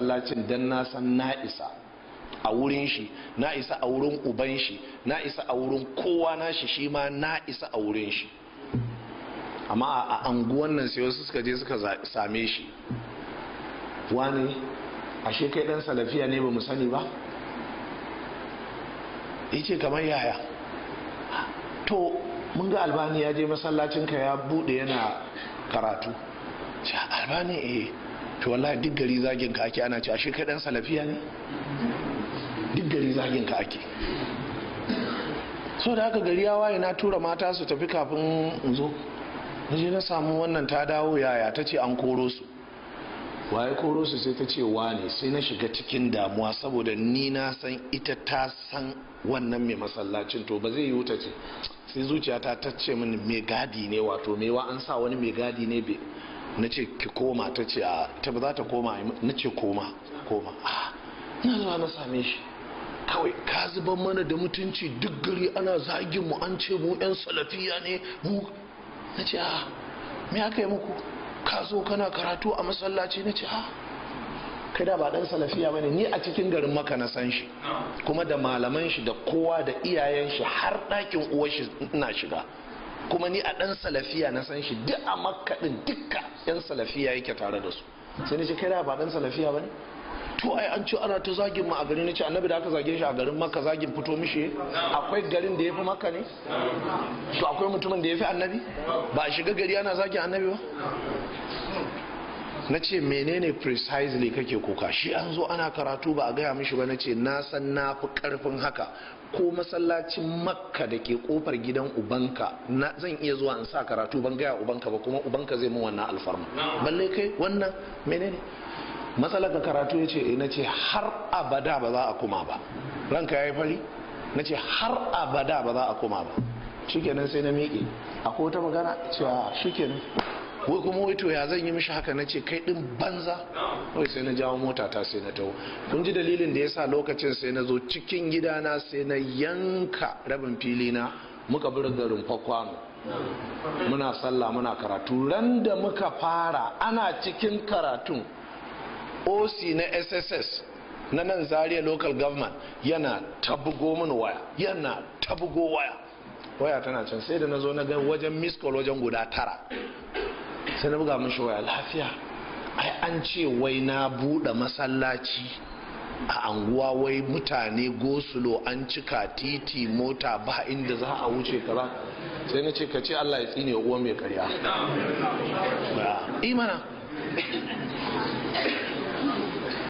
masallacin dan na san na isa a wurin shi, na isa a wurin uban shi, na isa a wurin kowa na shi ma na isa a wurin shi. Amma a anguwan nan sai wasu suka je suka same shi, wani ashe kai dan salafiya ne ba mu sani ba. Yace kamar yaya? To mun ga Albani ya je masallacin ka ya bude yana karatu. Ce Albani to wallahi duk gari zagin ka ake, ana ce ashe kai dan salafiya ne? Duk gari zagin ka ake. So da haka gari ya waye na tura mata su tafi kafin in zo. Je na samu wannan ta dawo yaya, ta ce an koro su. Waye koro su? Sai ta ce wane. Sai na shiga cikin damuwa saboda ni na san ita ta san wannan mai masallacin, to ba zai yi wuta ce. Sai zuciyata ta ce mini mai gadi ne, wato mewa an sa wani mai gadi ne. Na ce ki koma, ta ce ta ba za ta koma. Na ce koma. Na zuwa na same shi, kawai ka zuban mana da mutunci, duk gari ana zagin mu, an ce mu yan salafiya ne mu. Na ce me aka yi muku? Ka zo kana karatu a masallaci. Na ce kai da ba dan salafiya bane. Ni a cikin garin Makka na san shi, kuma da malaman shi da kowa da iyayen shi har ɗakin uwar shi ina shiga, kuma ni a dan salafiya na san shi. Duk a Makka din dukka yan salafiya yake tare da su. Sai ni ce kai da ba dan salafiya bane? To ai an ce ana ta zagin mu a garin. Ni ce annabi da aka zage shi a garin Makka zagin fito mishi? Akwai garin da yafi Makka ne? To akwai mutumin da yafi annabi? Ba a shiga gari ana zagin annabi ba? Na ce menene precisely kake kuka? Shi an zo ana karatu ba a gaya mishi ba. Na ce na san na fi karfin haka, ko masallacin Makka da ke kofar gidan ubanka zan iya zuwa in sa karatu ban gaya ubanka ba, kuma ubanka zai mun wannan alfarma, balle kai wannan menene matsalar ka karatu? Ya ce na ce har abada ba za a kuma ba. Ranka ya yi fari? Na ce har abada ba za a kuma ba. Shikenan sai na miƙe. Akwai wata magana cewa shikenan, wai kuma wai to ya zan yi mishi haka? Na ce kai din banza. Wai sai na jawo mota ta sai na taho. Kun ji dalilin da yasa lokacin sai na zo cikin gidana sai na yanka rabin fili na, muka bi garin Fakwano, muna sallah muna karatu. Ran da muka fara ana cikin karatun, OC na SSS na nan Zaria local government yana tabugo mini waya, waya tana can. Sai da na zo na ga wajen miss call wajen guda 9. Sai na buga mishi waya, lafiya, ai an ce wai na buɗe masallaci a anguwa, wai mutane gosulo an cika titi, mota ba inda za a wuce kaza. Sai na ce ka ce Allah ya tsine uwan mai karya. Imana